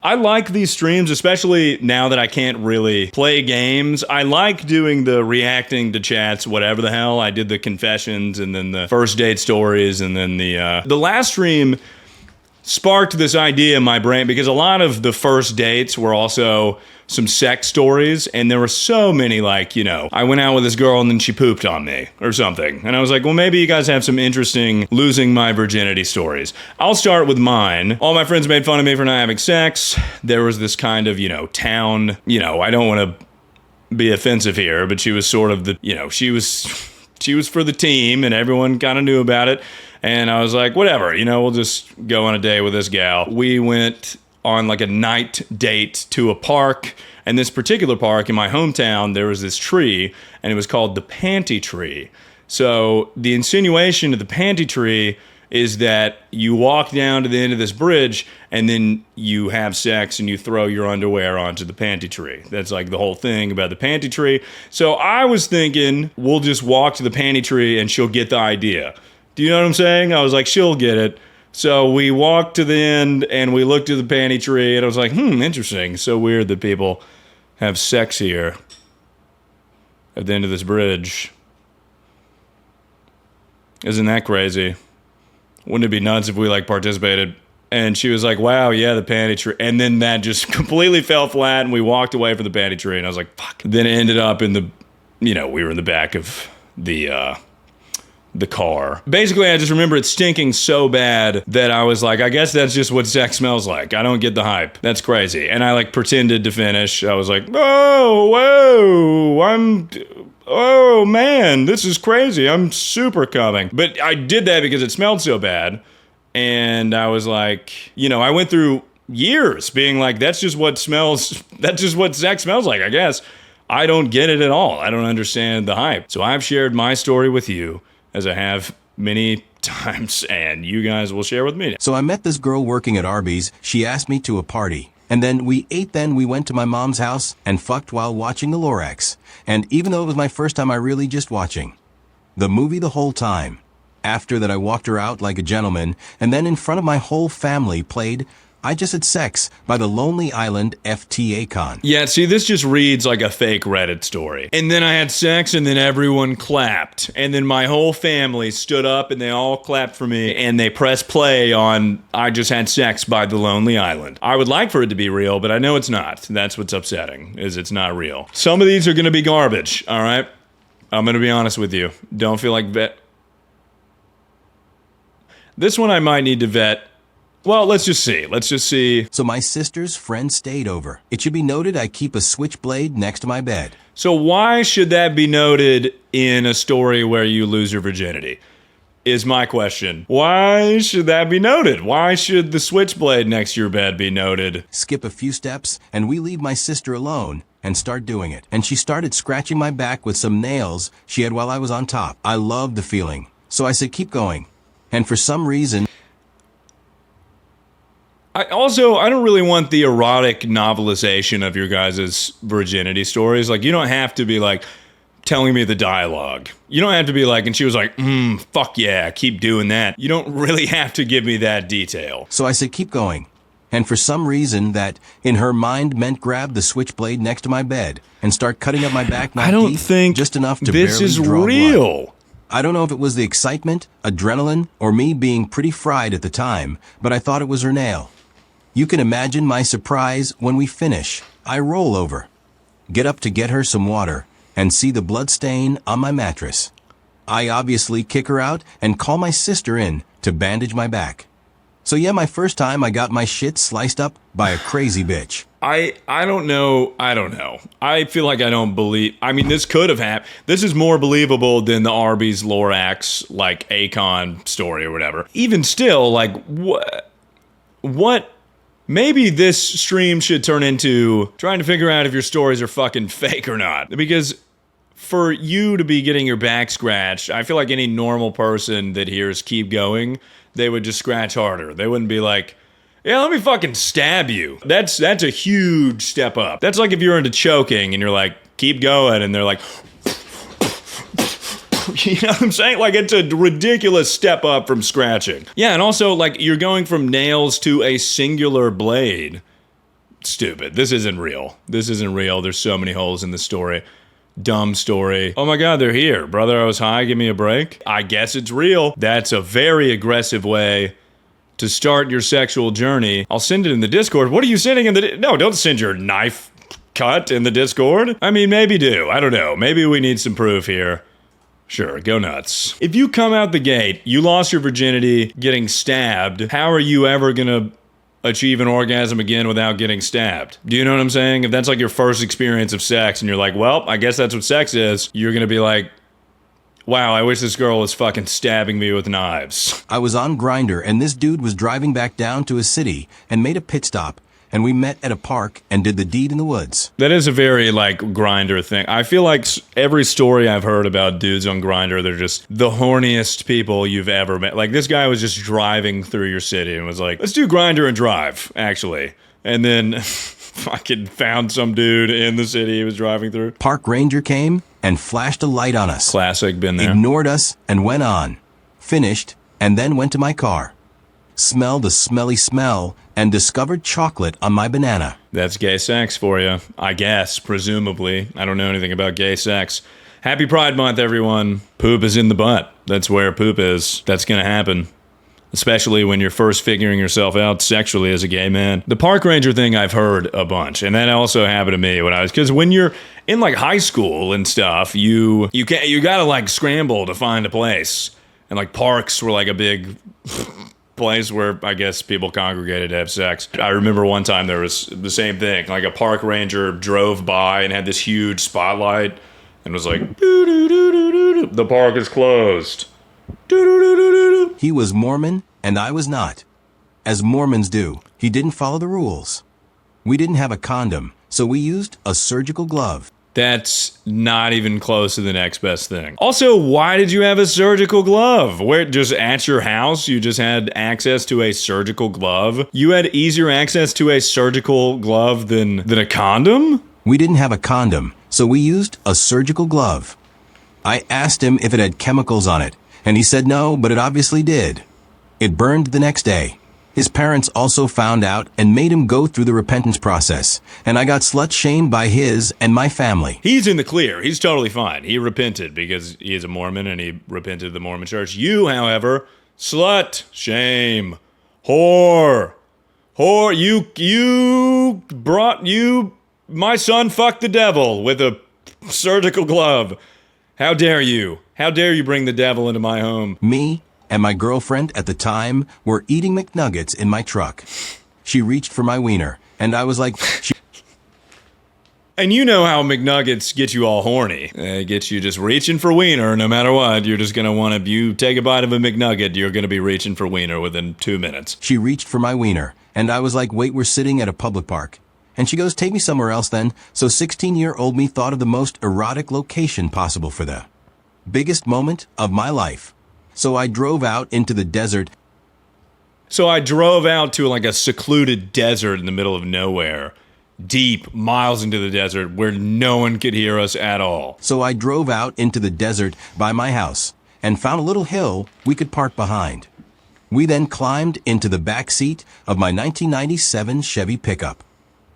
I like these streams, especially now that I can't really play games. I like doing the reacting to chats, whatever the hell. I did the confessions and then the first date stories and then the last stream sparked this idea in my brain because a lot of the first dates were also some sex stories, and there were so many, like, you know, I went out with this girl and then she pooped on me or something. And I was like, well, maybe you guys have some interesting losing my virginity stories. I'll start with mine. All my friends made fun of me for not having sex. There was this kind of, you know, town, you know, I don't want to be offensive here, but she was sort of the, you know, she was for the team and everyone kind of knew about it. And I was like, whatever, you know, we'll just go on a date with this gal. We went on like a night date to a park, and this particular park in my hometown, there was this tree, and it was called the panty tree. So the insinuation of the panty tree is that you walk down to the end of this bridge, and then you have sex, and you throw your underwear onto the panty tree. That's like the whole thing about the panty tree. So I was thinking, we'll just walk to the panty tree, and she'll get the idea. Do you know what I'm saying? I was like, she'll get it. So we walked to the end and we looked at the panty tree and I was like, interesting. So weird that people have sex here at the end of this bridge. Isn't that crazy? Wouldn't it be nuts if we like participated? And she was like, wow, yeah, the panty tree. And then that just completely fell flat and we walked away from the panty tree and I was like, fuck. Then it ended up in the, you know, we were in the back of the car. Basically, I just remember it stinking so bad that I was like, I guess that's just what sex smells like. I don't get the hype. That's crazy. And I like pretended to finish. I was like, oh, whoa, oh man, this is crazy. I'm super coming. But I did that because it smelled so bad. And I was like, you know, I went through years being like, that's just what sex smells like, I guess. I don't get it at all. I don't understand the hype. So I've shared my story with you, as I have many times, and you guys will share with me. So I met this girl working at Arby's. She asked me to a party. And then we ate, then we went to my mom's house and fucked while watching the Lorax. And even though it was my first time, I really just watching the movie the whole time. After that, I walked her out like a gentleman, and then in front of my whole family played I Just Had Sex by the Lonely Island FTA Con. Yeah, see, this just reads like a fake Reddit story. And then I had sex, and then everyone clapped. And then my whole family stood up, and they all clapped for me, and they pressed play on I Just Had Sex by the Lonely Island. I would like for it to be real, but I know it's not. That's what's upsetting, is it's not real. Some of these are gonna be garbage, all right? I'm gonna be honest with you. Don't feel like vet. This one I might need to vet. Well, let's just see. So my sister's friend stayed over. It should be noted I keep a switchblade next to my bed. So why should that be noted in a story where you lose your virginity? Is my question. Why should that be noted? Why should the switchblade next to your bed be noted? Skip a few steps, and we leave my sister alone and start doing it. And she started scratching my back with some nails she had while I was on top. I loved the feeling. So I said, keep going. And for some reason, I don't really want the erotic novelization of your guys' virginity stories. Like, you don't have to be like telling me the dialogue. You don't have to be like, and she was like, fuck yeah, keep doing that. You don't really have to give me that detail. So I said, keep going. And for some reason that in her mind meant grab the switchblade next to my bed and start cutting up my back. I don't think just enough to this barely is draw real. blood. I don't know if it was the excitement, adrenaline, or me being pretty fried at the time, but I thought it was her nail. You can imagine my surprise when we finish. I roll over, get up to get her some water, and see the blood stain on my mattress. I obviously kick her out and call my sister in to bandage my back. So yeah, my first time I got my shit sliced up by a crazy bitch. I don't know. I feel like I don't believe. I mean, this could have happened. This is more believable than the Arby's Lorax, like, Akon story or whatever. Even still, like, what? Maybe this stream should turn into trying to figure out if your stories are fucking fake or not. Because for you to be getting your back scratched, I feel like any normal person that hears keep going, they would just scratch harder. They wouldn't be like, yeah, let me fucking stab you. That's a huge step up. That's like if you're into choking and you're like, keep going, and they're like, you know what I'm saying? Like, it's a ridiculous step up from scratching. Yeah, and also, like, you're going from nails to a singular blade. stupid. This isn't real. This isn't real. There's so many holes in the story. Dumb story. Oh my God, they're here. Brother, I was high. Give me a break. I guess it's real. That's a very aggressive way to start your sexual journey. I'll send it in the Discord. What are you sending in the... No, don't send your knife cut in the Discord. I mean, maybe do. I don't know. Maybe we need some proof here. Sure, go nuts. If you come out the gate, you lost your virginity getting stabbed, how are you ever gonna achieve an orgasm again without getting stabbed? Do you know what I'm saying? If that's like your first experience of sex and you're like, well, I guess that's what sex is, you're gonna be like, wow, I wish this girl was fucking stabbing me with knives. I was on Grindr and this dude was driving back down to his city and made a pit stop, and we met at a park and did the deed in the woods. That is a very, like, Grindr thing. I feel like every story I've heard about dudes on Grindr, they're just the horniest people you've ever met. Like, this guy was just driving through your city and was like, let's do Grindr and drive, actually. And then fucking found some dude in the city he was driving through. Park ranger came and flashed a light on us. Classic, been there. Ignored us and went on. Finished, and then went to my car. Smelled the smelly smell and discovered chocolate on my banana. That's gay sex for you, I guess, presumably. I don't know anything about gay sex. Happy Pride Month, everyone. Poop is in the butt. That's where poop is. That's gonna happen. Especially when you're first figuring yourself out sexually as a gay man. The park ranger thing I've heard a bunch, and that also happened to me when I was, because when you're in like high school and stuff, you gotta like scramble to find a place. And like parks were like a big place where I guess people congregated to have sex. I remember one time there was the same thing. Like a park ranger drove by and had this huge spotlight and was like, doo-doo-doo-doo-doo-doo. The park is closed. Doo-doo-doo-doo-doo. He was Mormon and I was not. As Mormons do, he didn't follow the rules. We didn't have a condom, so we used a surgical glove. That's not even close to the next best thing. Also, why did you have a surgical glove? Where, just at your house, you just had access to a surgical glove? You had easier access to a surgical glove than a condom? We didn't have a condom, so we used a surgical glove. I asked him if it had chemicals on it, and he said no, but it obviously did. It burned the next day. His parents also found out and made him go through the repentance process, and I got slut-shamed by his and my family. He's in the clear. He's totally fine. He repented because he is a Mormon and he repented to the Mormon church. You, however, slut, shame, whore, my son fucked the devil with a surgical glove. How dare you? How dare you bring the devil into my home? Me and my girlfriend at the time were eating McNuggets in my truck. She reached for my wiener, and I was like, And you know how McNuggets get you all horny. It gets you just reaching for wiener no matter what. You're just gonna want to, you take a bite of a McNugget, you're gonna be reaching for wiener within 2 minutes. She reached for my wiener, and I was like, wait, we're sitting at a public park. And she goes, take me somewhere else then. So 16-year-old me thought of the most erotic location possible for the biggest moment of my life. So I drove out into the desert. So I drove out to like a secluded desert in the middle of nowhere, deep, miles into the desert, where no one could hear us at all. So I drove out into the desert by my house and found a little hill we could park behind. We then climbed into the back seat of my 1997 Chevy pickup.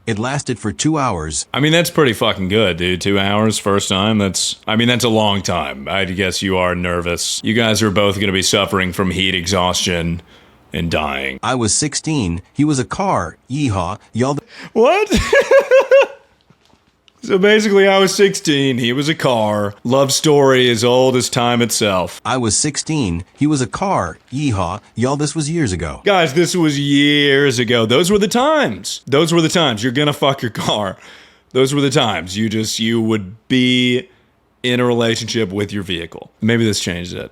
It lasted for 2 hours. I mean, that's pretty fucking good, dude. 2 hours, first time. That's a long time. I guess you are nervous. You guys are both going to be suffering from heat exhaustion and dying. I was 16. He was a car. Yeehaw. Y'all. What? So basically, I was 16. He was a car. Love story as old as time itself. I was 16. He was a car. Yeehaw. Y'all, this was years ago. Guys, this was years ago. Those were the times. Those were the times. You're gonna fuck your car. Those were the times. You would be in a relationship with your vehicle. Maybe this changed it.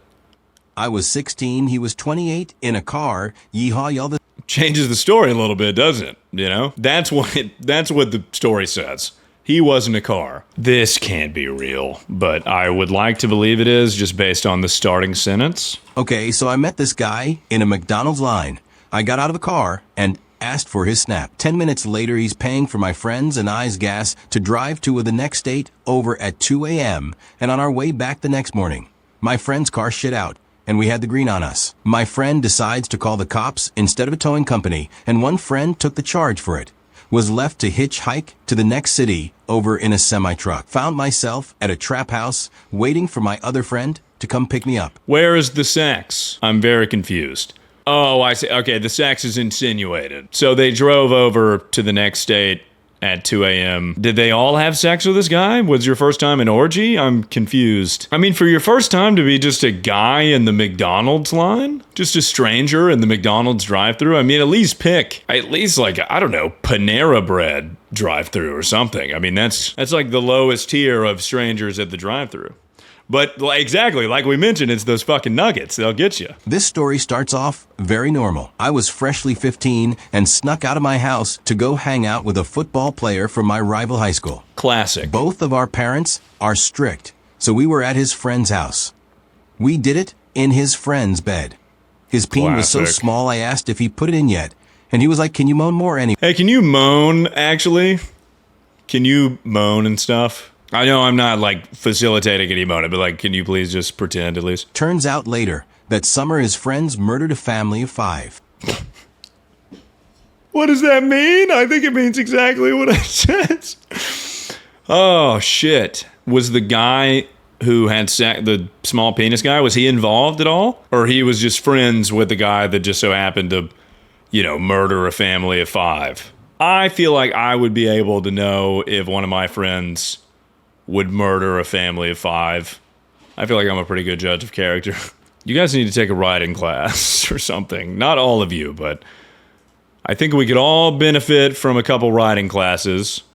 I was 16. He was 28 in a car. Yeehaw, y'all. Changes the story a little bit, doesn't it? You know? That's what the story says. He wasn't a car. This can't be real, but I would like to believe it is just based on the starting sentence. Okay, so I met this guy in a McDonald's line. I got out of the car and asked for his snap. 10 minutes later, he's paying for my friends and I's gas to drive to the next state over at 2 a.m. and on our way back the next morning. My friend's car shit out, and we had the green on us. My friend decides to call the cops instead of a towing company, and one friend took the charge for it. Was left to hitchhike to the next city over in a semi-truck. Found myself at a trap house waiting for my other friend to come pick me up. Where is the sex? I'm very confused. Oh, I see. Okay, the sex is insinuated. So they drove over to the next state at 2 a.m. Did they all have sex with this guy? Was your first time an orgy? I'm confused. I mean, for your first time to be just a guy in the McDonald's line? Just a stranger in the McDonald's drive-thru? I mean, at least pick, like, I don't know, Panera Bread drive-thru or something. I mean, that's like the lowest tier of strangers at the drive-thru. But exactly, like we mentioned, it's those fucking nuggets. They'll get you. This story starts off very normal. I was freshly 15 and snuck out of my house to go hang out with a football player from my rival high school. Classic. Both of our parents are strict, so we were at his friend's house. We did it in his friend's bed. His peen was so Classic. small I asked if he put it in yet, and he was like, "Can you moan more?" And Hey, can you moan, actually? Can you moan and stuff? I know I'm not, like, facilitating any moaning, but, like, can you please just pretend at least? turns out later that Summer, his friends, murdered a family of 5. What does that mean? I think it means exactly what it says. Oh, shit. Was the guy who had the small penis guy, was he involved at all? Or he was just friends with the guy that just so happened to, murder a family of 5? I feel like I would be able to know if one of my friends would murder a family of 5. I feel like I'm a pretty good judge of character. You guys need to take a writing class or something. Not all of you, but I think we could all benefit from a couple writing classes.